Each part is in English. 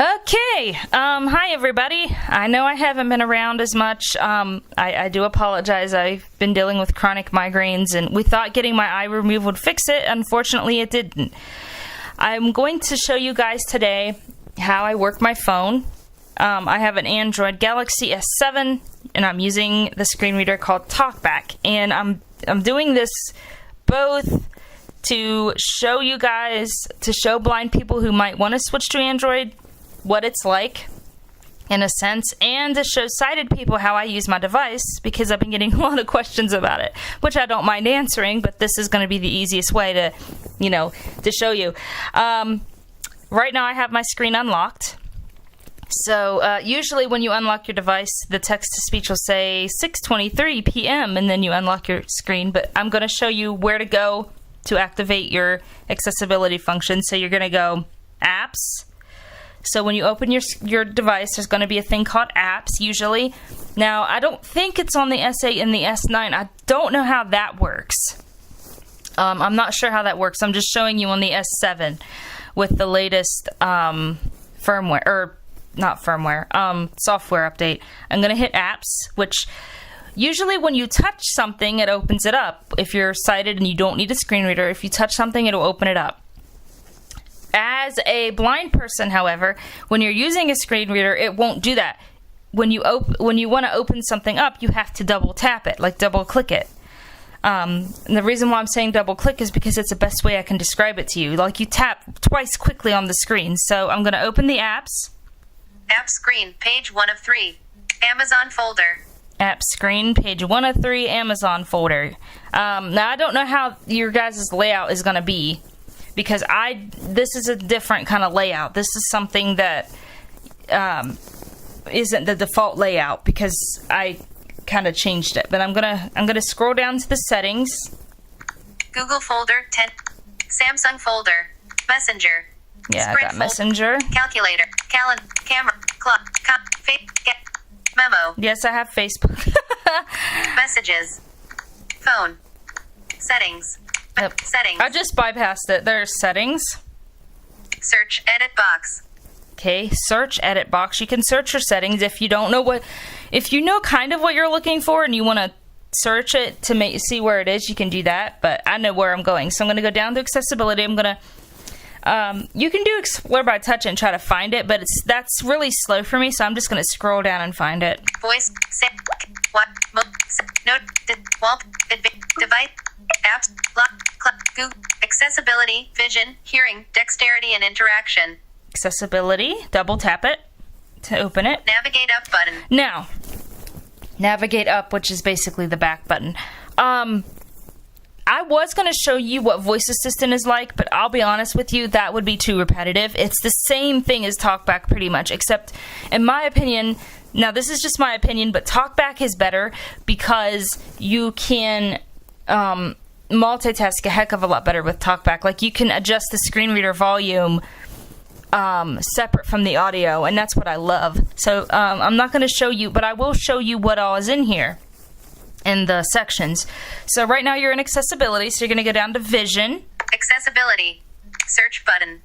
Okay, hi everybody. I know I haven't been around as much. I do apologize. I've been dealing with chronic migraines, and we thought getting my eye removed would fix it. Unfortunately, it didn't. I'm going to show you guys today how I work my phone. I have an Android Galaxy S7, and I'm using the screen reader called TalkBack, and I'm doing this both to show you guys, to show blind people who might want to switch to Android what it's like, in a sense, and to show sighted people how I use my device, because I've been getting a lot of questions about it, which I don't mind answering, but this is going to be the easiest way to, to show you. Right now I have my screen unlocked. So usually when you unlock your device, the text-to-speech will say 6:23 p.m. and then you unlock your screen, but I'm going to show you where to go to activate your accessibility function. So you're going to go Apps. So when you open your device, there's going to be a thing called Apps, usually. Now, I don't think it's on the S8 and the S9. I don't know how that works. I'm not sure how that works. I'm just showing you on the S7 with the latest firmware, or not firmware, software update. I'm going to hit Apps, which usually when you touch something, it opens it up. If you're sighted and you don't need a screen reader, if you touch something, it'll open it up. As a blind person, however, when you're using a screen reader, it won't do that. When you want to open something up, you have to double tap it, like double click it. And the reason why I'm saying double click is because it's the best way I can describe it to you. Like you tap twice quickly on the screen. So I'm going to open the apps. App screen, page 1 of 3. Amazon folder. App screen, page 1 of 3, Amazon folder. Now I don't know how your guys' layout is going to be, because this is a different kind of layout. This is something that isn't the default layout, because I kind of changed it. But I'm gonna scroll down to the settings. Google folder 10. Samsung folder. Messenger. Yeah, I got Messenger. Calculator. Calendar. Camera. Clock. Memo. Yes, I have Facebook. Messages. Phone. Settings. Yep. Settings. I just bypassed it. There's settings. Search edit box. Okay, search edit box. You can search your settings if you don't know if you know kind of what you're looking for and you want to search it to see where it is, you can do that, but I know where I'm going. So I'm going to go down to accessibility. I'm going to you can do explore by touch and try to find it, but that's really slow for me, so I'm just going to scroll down and find it. Voice, note, wall, device, apps, Google, accessibility, vision, hearing, dexterity, and interaction. Accessibility, double tap it to open it. Navigate up button. Now, navigate up, which is basically the back button. I was going to show you what Voice Assistant is like, but I'll be honest with you, that would be too repetitive. It's the same thing as TalkBack pretty much, except in my opinion, now this is just my opinion, but TalkBack is better because you can multitask a heck of a lot better with TalkBack. Like you can adjust the screen reader volume separate from the audio, and that's what I love. So I'm not going to show you, but I will show you what all is in here in the sections. So right now you're in accessibility, so you're going to go down to vision. Accessibility. Search button.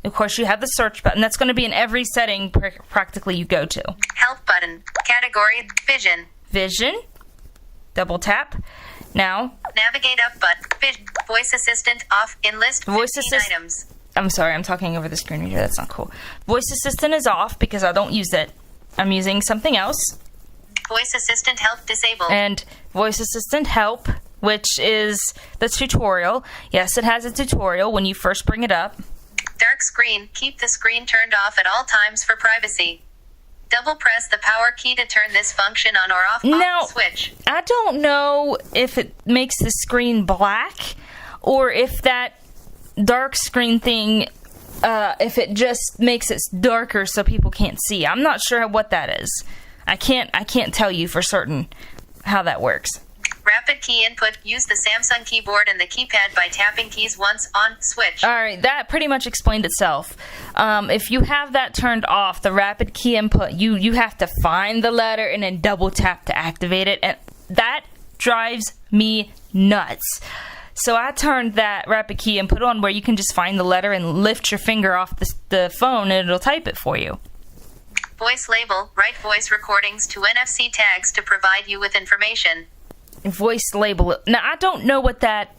Of course, you have the search button. That's going to be in every setting practically you go to. Help button. Category. Vision. Vision. Double tap. Now. Navigate up button. Vision. Voice Assistant off. In list. Voice 15 items. I'm sorry, I'm talking over the screen reader. That's not cool. Voice Assistant is off because I don't use it. I'm using something else. Voice Assistant help disabled. And Voice Assistant help, which is the tutorial. Yes, it has a tutorial when you first bring it up. Dark screen. Keep the screen turned off at all times for privacy. Double press the power key to turn this function on or off. Now, switch. I don't know if it makes the screen black or if that dark screen thing, if it just makes it darker so people can't see. I'm not sure what that is. I can't tell you for certain how that works. Rapid key input. Use the Samsung keyboard and the keypad by tapping keys once. On. Switch. Alright, that pretty much explained itself. If you have that turned off, the rapid key input, you have to find the letter and then double tap to activate it, and that drives me nuts. So I turned that rapid key and put it on where you can just find the letter and lift your finger off the phone and it'll type it for you. Voice label. Write voice recordings to NFC tags to provide you with information. Voice label. Now, I don't know what that...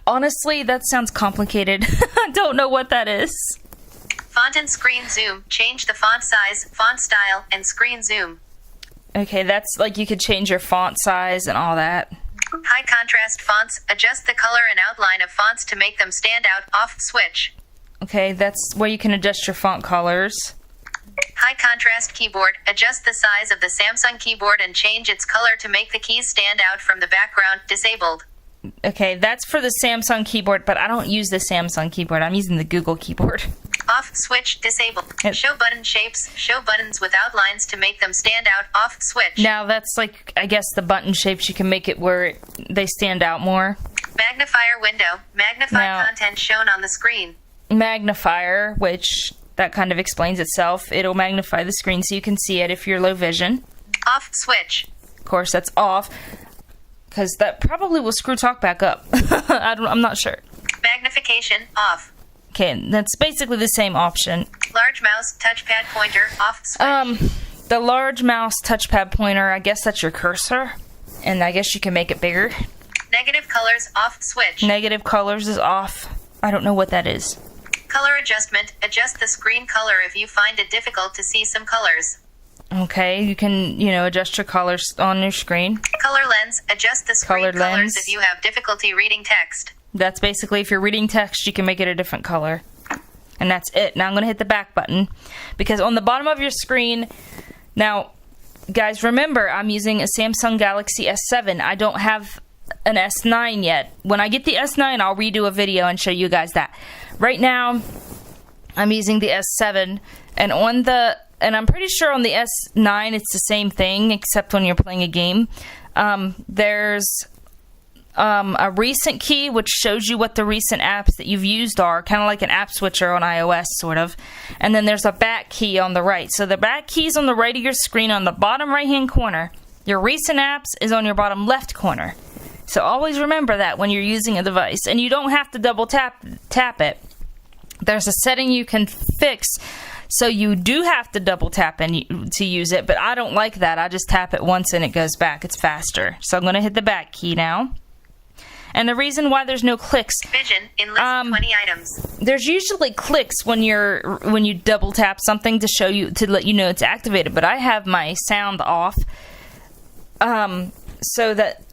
Honestly, that sounds complicated. I don't know what that is. Font and screen zoom. Change the font size, font style, and screen zoom. Okay, that's like you could change your font size and all that. High contrast fonts. Adjust the color and outline of fonts to make them stand out. Off switch. Okay, that's where you can adjust your font colors. High contrast keyboard. Adjust the size of the Samsung keyboard and change its color to make the keys stand out from the background. Disabled. Okay, that's for the Samsung keyboard, but I don't use the Samsung keyboard. I'm using the Google keyboard. Off switch. Disabled. Show button shapes. Show buttons with outlines to make them stand out. Off switch. Now that's like, I guess the button shapes, you can make it where they stand out more. Magnifier window. Magnify content shown on the screen. Magnifier, which that kind of explains itself. It'll magnify the screen so you can see it if you're low vision. Off switch. Of course, that's off, because that probably will screw talk back up. I'm not sure. Magnification. Off. Okay, that's basically the same option. Large mouse touchpad pointer. Off switch. The large mouse touchpad pointer, I guess that's your cursor, and I guess you can make it bigger. Negative colors. Off switch. Negative colors is off. I don't know what that is. Color adjustment. Adjust the screen color if you find it difficult to see some colors. Okay, you can, adjust your colors on your screen. Color lens. Adjust the screen Colored colors lens. if you have difficulty reading text. That's basically, if you're reading text, you can make it a different color. And that's it. Now I'm going to hit the back button, because on the bottom of your screen... Now, guys, remember, I'm using a Samsung Galaxy S7. I don't have an S9 yet. When I get the S9, I'll redo a video and show you guys that. Right now, I'm using the S7, and I'm pretty sure on the S9 it's the same thing, except when you're playing a game. There's a recent key, which shows you what the recent apps that you've used are, kind of like an app switcher on iOS, sort of. And then there's a back key on the right. So the back key is on the right of your screen on the bottom right-hand corner. Your recent apps is on your bottom left corner. So always remember that when you're using a device. And you don't have to double tap it. There's a setting you can fix, so you do have to double tap to use it, but I don't like that. I just tap it once and it goes back. It's faster. So I'm going to hit the back key now. And the reason why there's no clicks... Vision. Enlist 20 items. There's usually clicks when you double tap something to let you know it's activated, but I have my sound off so that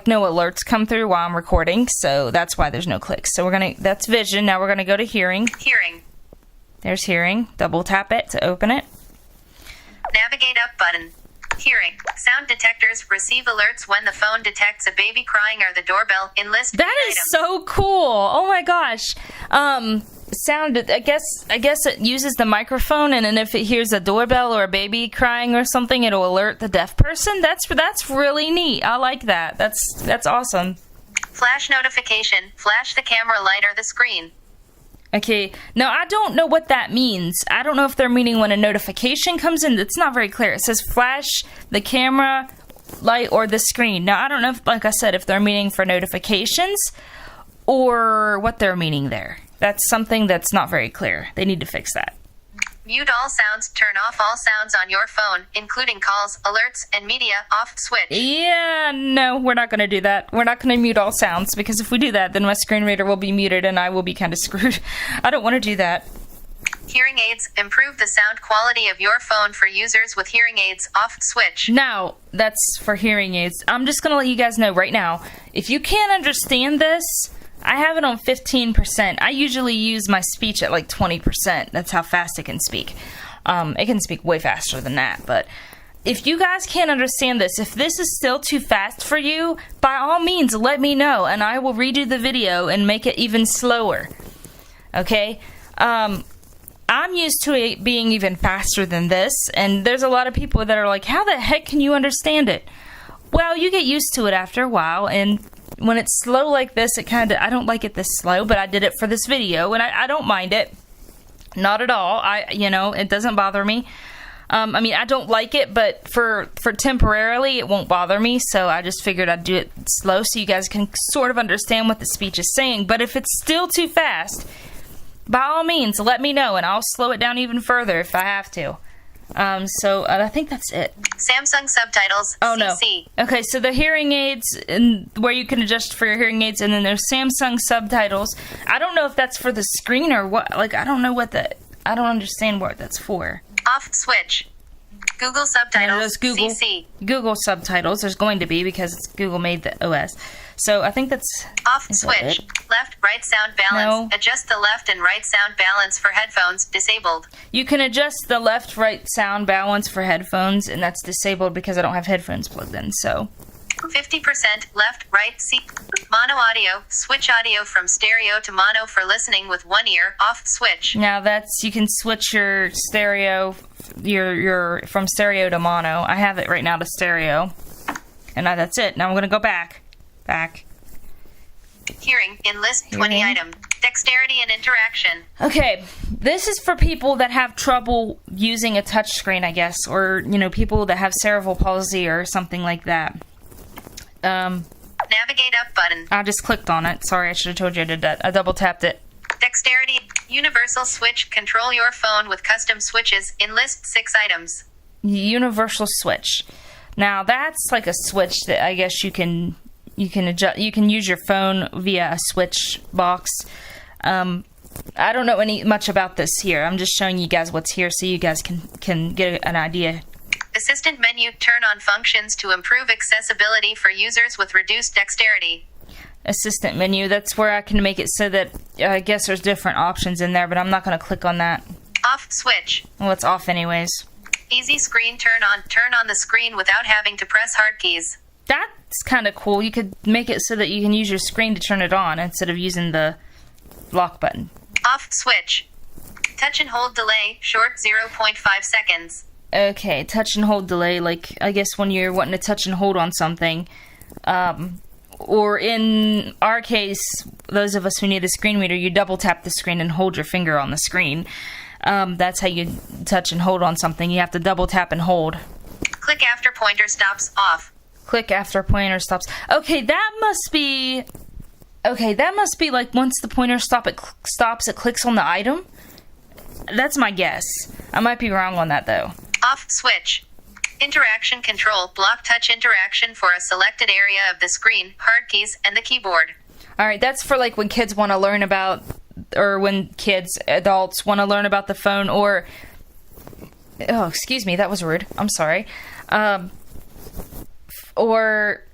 no alerts come through while I'm recording, so that's why there's no clicks. So that's vision. Now we're gonna go to hearing. Hearing. There's hearing. Double tap it to open it. Navigate up button. Hearing. Sound detectors receive alerts when the phone detects a baby crying or the doorbell. Enlist. That is so cool. Oh my gosh. Sound. I guess it uses the microphone, and then if it hears a doorbell or a baby crying or something, it'll alert the deaf person. That's really neat. I like that. That's awesome. Flash notification. Flash the camera light or the screen. Okay, now I don't know what that means. I don't know if they're meaning when a notification comes in. It's not very clear. It says flash the camera light or the screen. Now I don't know if, like I said, if they're meaning for notifications or what they're meaning there. That's something that's not very clear. They need to fix that. Mute all sounds. Turn off all sounds on your phone, including calls, alerts, and media. Off switch. Yeah, no, we're not going to do that. We're not going to mute all sounds, because if we do that, then my screen reader will be muted and I will be kind of screwed. I don't want to do that. Hearing aids. Improve the sound quality of your phone for users with hearing aids. Off switch. Now, that's for hearing aids. I'm just going to let you guys know right now, if you can't understand this, I have it on 15%. I usually use my speech at like 20%. That's how fast it can speak. It can speak way faster than that. But if you guys can't understand this, if this is still too fast for you, by all means, let me know, and I will redo the video and make it even slower. Okay? I'm used to it being even faster than this, and there's a lot of people that are like, how the heck can you understand it? Well, you get used to it after a while, and when it's slow like this, I don't like it this slow, but I did it for this video, and I don't mind it. Not at all. It doesn't bother me. I mean, I don't like it, but for temporarily, it won't bother me, so I just figured I'd do it slow so you guys can sort of understand what the speech is saying. But if it's still too fast, by all means, let me know, and I'll slow it down even further if I have to. So I think that's it. Samsung subtitles. Oh, CC. no. Okay, so the hearing aids, and where you can adjust for your hearing aids, and then there's Samsung subtitles. I don't know if that's for the screen or what. Like, I don't know what that... I don't understand what that's for. Off switch. Google subtitles. There's Google, CC. Google subtitles. There's going to be because it's Google made the OS. So I think that's... Off switch. Left, right sound balance. No. Adjust the left and right sound balance for headphones. Disabled. You can adjust the left-right sound balance for headphones, and that's disabled because I don't have headphones plugged in, so... 50% left, right, C. Mono audio. Switch audio from stereo to mono for listening with one ear. Off switch. Now that's... You can switch your stereo... Your from stereo to mono. I have it right now to stereo. And now that's it. Now I'm going to go back. Hearing. In list 20 item. Dexterity and interaction. Okay, this is for people that have trouble using a touchscreen, I guess, or, you know, people that have cerebral palsy or something like that. Navigate up button. I just clicked on it. Sorry, I should have told you I did that. I double tapped it. Dexterity. Universal switch. Control your phone with custom switches. In list 6 items. Universal switch. Now that's like a switch that I guess you can adjust. You can use your phone via a switch box. I don't know much about this here. I'm just showing you guys what's here so you guys can get an idea. Assistant menu. Turn on functions to improve accessibility for users with reduced dexterity. Assistant menu. That's where I can make it so that I guess there's different options in there, but I'm not going to click on that. Off switch. Well, it's off anyways. Easy screen turn on. Turn on the screen without having to press hard keys. That's kind of cool. You could make it so that you can use your screen to turn it on instead of using the lock button. Off switch. Touch and hold delay. Short 0.5 seconds. Okay, touch and hold delay. Like, I guess when you're wanting to touch and hold on something. Or in our case, those of us who need a screen reader, you double tap the screen and hold your finger on the screen. That's how you touch and hold on something. You have to double tap and hold. Click after pointer stops. Off. Click after pointer stops. Okay, that must be like once the pointer stops, it clicks on the item. That's my guess. I might be wrong on that though. Off switch. Interaction control. Block touch interaction for a selected area of the screen, hard keys, and the keyboard. Alright, that's for like when kids want to learn about, or when adults want to learn about the phone, or... Oh, excuse me, that was rude. I'm sorry. Or,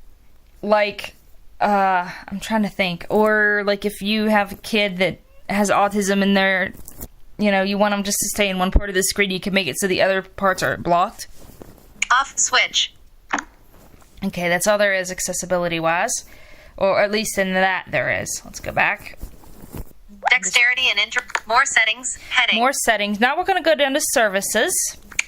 like, I'm trying to think. Or, like, if you have a kid that has autism and they're, you know, you want them just to stay in one part of the screen, you can make it so the other parts are blocked. Off switch. Okay, that's all there is accessibility-wise. Or at least in that there is. Let's go back. Dexterity and more settings. Heading. More settings. Now we're going to go down to services.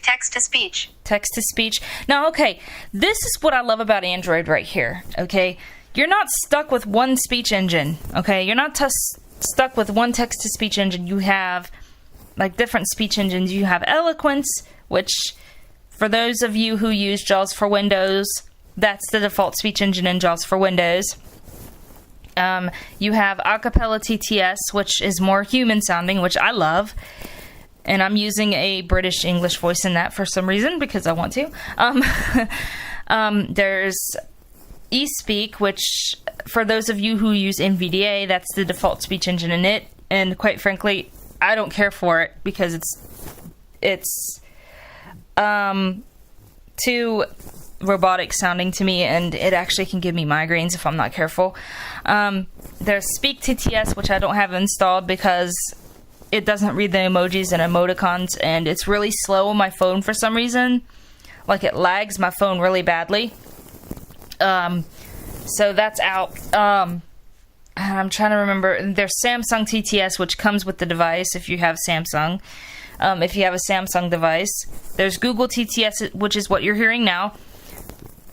Text to speech. Text to speech. Now, okay, this is what I love about Android right here, okay? You're not stuck with one speech engine, okay? You're not stuck with one text-to-speech engine. You have, like, different speech engines. You have Eloquence, which, for those of you who use JAWS for Windows, that's the default speech engine in JAWS for Windows. You have Acapella TTS, which is more human-sounding, which I love. And I'm using a British English voice in that for some reason, because I want to. There's eSpeak, which, for those of you who use NVDA, that's the default speech engine in it. And quite frankly, I don't care for it, because it's too robotic sounding to me, and it actually can give me migraines if I'm not careful. There's Speak TTS, which I don't have installed because it doesn't read the emojis and emoticons, and it's really slow on my phone for some reason. Like, it lags my phone really badly. So that's out. I'm trying to remember. There's Samsung TTS, which comes with the device if you have Samsung. If you have a Samsung device. There's Google TTS, which is what you're hearing now.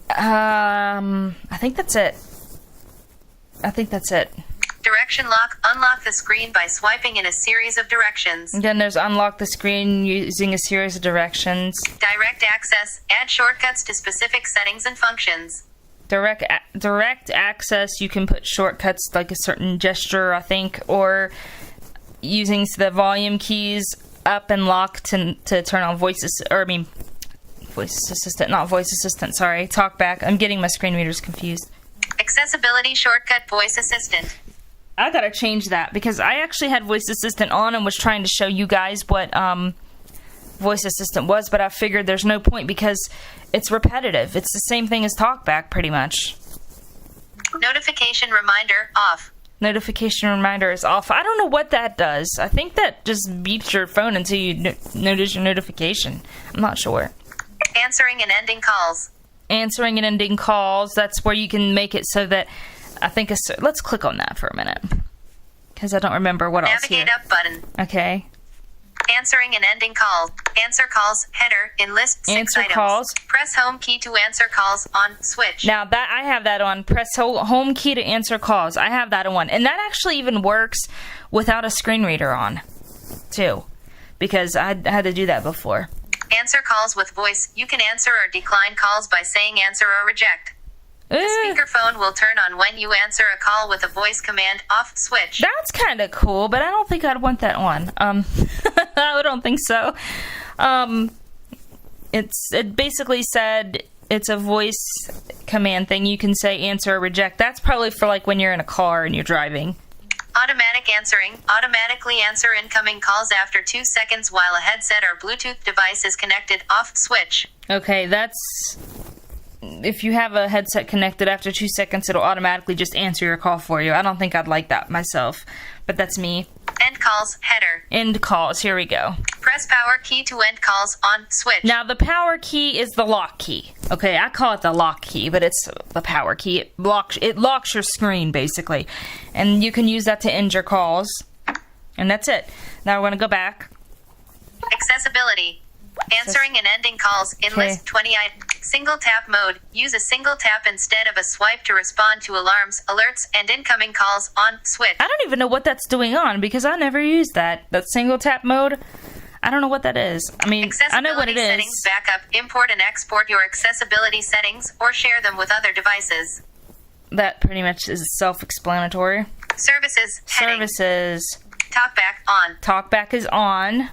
I think that's it. Direction lock. Unlock the screen by swiping in a series of directions. And then there's unlock the screen using a series of directions. Direct access. Add shortcuts to specific settings and functions. Direct access, you can put shortcuts like a certain gesture, I think, or using the volume keys up and lock to turn on voice assistant, not voice assistant, sorry, talkback. I'm getting my screen readers confused. Accessibility shortcut voice assistant. I gotta change that because I actually had voice assistant on and was trying to show you guys what voice assistant was, but I figured there's no point because it's repetitive. It's the same thing as talkback pretty much. Notification reminder off. Notification reminder is off. I don't know what that does. I think that just beeps your phone until you notice your notification. I'm not sure. Answering and ending calls. Answering and ending calls. That's where you can make it so that I think let's click on that for a minute because I don't remember what else here. Navigate up button. Okay. Answering and ending calls. Answer calls. Header. In list 6 Answer items. calls. Press home key to answer calls on switch. Now that I have that on. Press home key to answer calls. I have that on, and that actually even works without a screen reader on, too, because I had to do that before. Answer calls with voice. You can answer or decline calls by saying answer or reject. The speakerphone will turn on when you answer a call with a voice command off switch. That's kind of cool, but I don't think I'd want that on. I don't think so. It basically said it's a voice command thing. You can say answer or reject. That's probably for like when you're in a car and you're driving. Automatic answering. Automatically answer incoming calls after 2 seconds while a headset or Bluetooth device is connected off switch. Okay, that's... If you have a headset connected after 2 seconds, it'll automatically just answer your call for you. I don't think I'd like that myself, but that's me. End calls. Header. End calls. Here we go. Press power key to end calls on switch. Now, the power key is the lock key. Okay, I call it the lock key, but it's the power key. It locks your screen, basically. And you can use that to end your calls. And that's it. Now we're going to go back. Accessibility. Answering and ending calls in list 20 items. Single tap mode. Use a single tap instead of a swipe to respond to alarms, alerts, and incoming calls on switch. I don't even know what that's doing on because I never used that. That single tap mode. I don't know what that is. I mean, I know what it is. Settings, backup, import and export your accessibility settings or share them with other devices. That pretty much is self-explanatory. Services. Heading. Services. Talkback on. Talkback is on.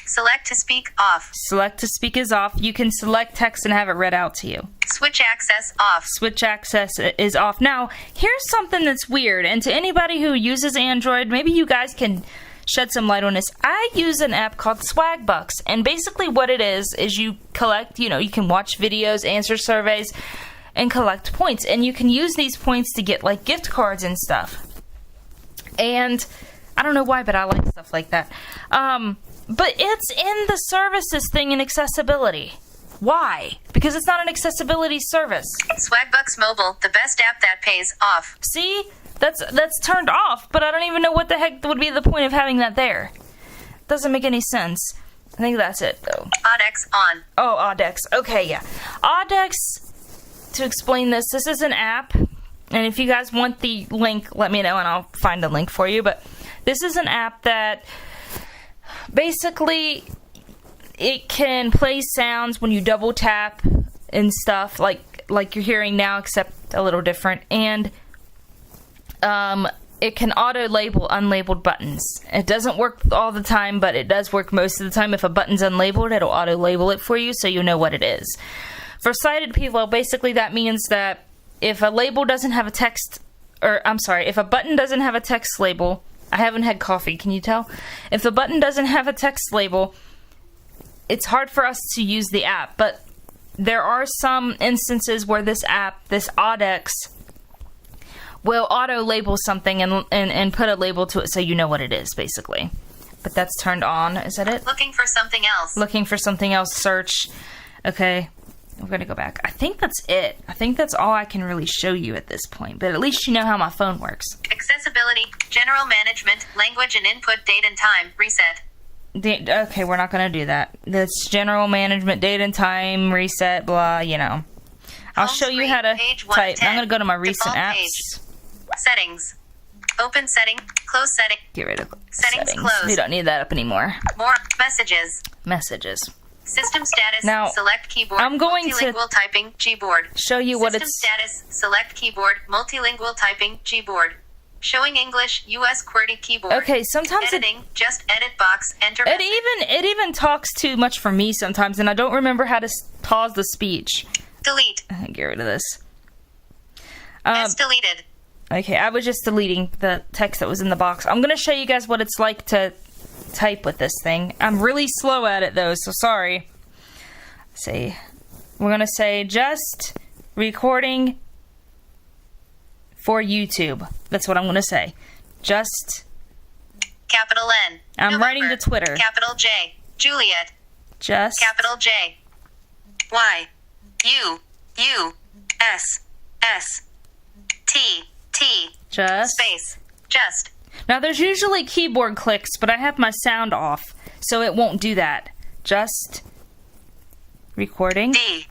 Select to speak off. Select to speak is off. You can select text and have it read out to you. Switch access off. Switch access is off. Now, here's something that's weird, and to anybody who uses Android, maybe you guys can shed some light on this. I use an app called Swagbucks, and basically what it is you collect, you can watch videos, answer surveys, and collect points. And you can use these points to get, like, gift cards and stuff. And I don't know why, but I like stuff like that. But it's in the services thing in accessibility. Why? Because it's not an accessibility service. Swagbucks Mobile, the best app that pays off. See? That's turned off, but I don't even know what the heck would be the point of having that there. Doesn't make any sense. I think that's it, though. Audex on. Oh, Audex. Okay, yeah. Audex, to explain this is an app, and if you guys want the link, let me know and I'll find the link for you, but this is an app that basically it can play sounds when you double tap and stuff like you're hearing now, except a little different, and it can auto-label unlabeled buttons. It doesn't work all the time, but it does work most of the time. If a button's unlabeled, it'll auto-label it for you so you know what it is. For sighted people, basically that means that if a label doesn't have a text, if a button doesn't have a text label, I haven't had coffee, can you tell? If the button doesn't have a text label, it's hard for us to use the app, but there are some instances where this app, this Audex, will auto-label something and put a label to it so you know what it is, basically. But that's turned on. Is that it? Looking for something else. Looking for something else. Search. Okay. We're going to go back. I think that's it. I think that's all I can really show you at this point. But at least you know how my phone works. Accessibility. General management. Language and input. Date and time. Reset. Okay, we're not going to do that. That's general management. Date and time. Reset. Blah, I'll show you how to type. I'm going to go to my recent apps. Settings. Open setting. Close setting. Get rid of Settings closed. We don't need that up anymore. More messages. Messages. System status. Now, select keyboard. I'm going to multilingual typing. Gboard. show you what System it's... status. Select keyboard. Multilingual typing. Gboard. Showing English. US QWERTY keyboard. Okay, sometimes Editing. Just edit box. Enter. it even talks too much for me sometimes, and I don't remember how to pause the speech. Delete. Get rid of this. S deleted. Okay, I was just deleting the text that was in the box. I'm going to show you guys what it's like to type with this thing. I'm really slow at it, though, so sorry. We're going to say just recording for YouTube. That's what I'm going to say. Just... Capital N. I'm November. writing to Twitter. Capital J. Juliet. Just... Capital J. Y. U. U. S. S. T. T. Just... Space. Just. Now, there's usually keyboard clicks, but I have my sound off, so it won't do that. Just... recording. D.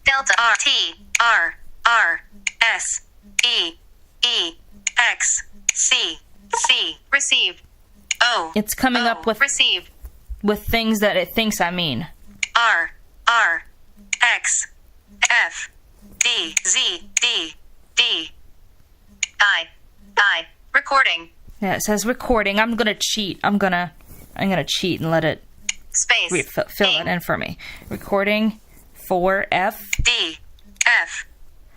Delta R. T. R. R. S. E. E. X. C. C. Received. O. It's coming up with Received. things that it thinks I mean. R. R. X. F. D. Z. D. D. I. Recording. Yeah, it says recording. I'm gonna cheat. I'm gonna cheat and let it Space. fill it in for me. Recording for F. D. F.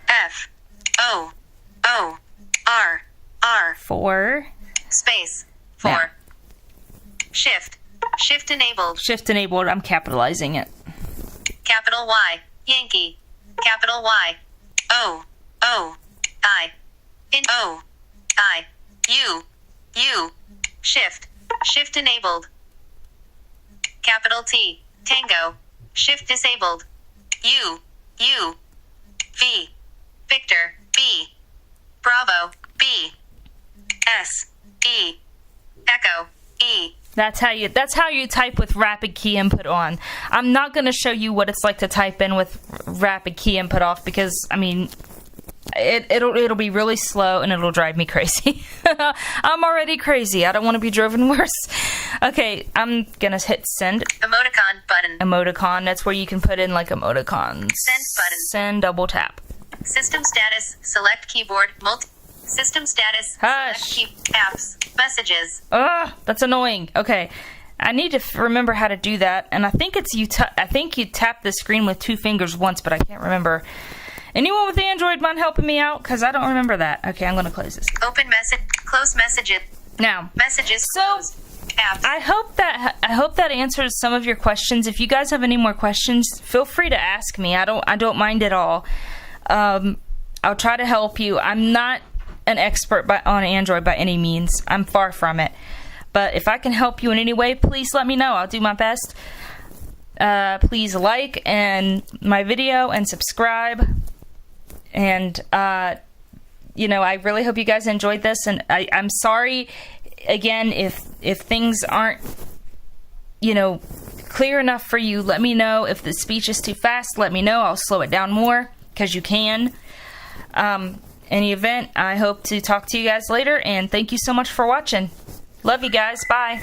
F. O. O. R. R. For Space. 4. Now. Shift. Shift enabled. shift enabled. I'm capitalizing it. Capital Y. Yankee. Capital Y. O. O. I. In O. I. U. U. Shift. Shift enabled. Capital T. Tango. Shift disabled. U. U. V. Victor. B. Bravo. B. S. E. Echo. E. That's how you type with rapid key input on. I'm not going to show you what it's like to type in with rapid key input off because I mean it'll be really slow and it'll drive me crazy. I'm already crazy. I don't want to be driven worse. Okay, I'm going to hit send. Emoticon button. Emoticon, that's where you can put in like emoticons. Send button. Send, double tap. System status. Select keyboard. System status. Hush. Select apps. Messages. Ugh, that's annoying. Okay, I need to remember how to do that, and I think it's I think you tap the screen with 2 fingers once, but I can't remember. Anyone with Android mind helping me out? Because I don't remember that. Okay, I'm going to close this. Open message. Close messages. Now, Messages. so Close. Apps. I hope that answers some of your questions. If you guys have any more questions, feel free to ask me. I don't mind at all. I'll try to help you. I'm not an expert on Android by any means. I'm far from it. But if I can help you in any way, please let me know. I'll do my best. Please like my video and subscribe. And I really hope you guys enjoyed this. And I'm sorry again if things aren't clear enough for you. Let me know. If the speech is too fast, let me know. I'll slow it down more because you can. Any event, I hope to talk to you guys later, and thank you so much for watching. Love you guys. Bye.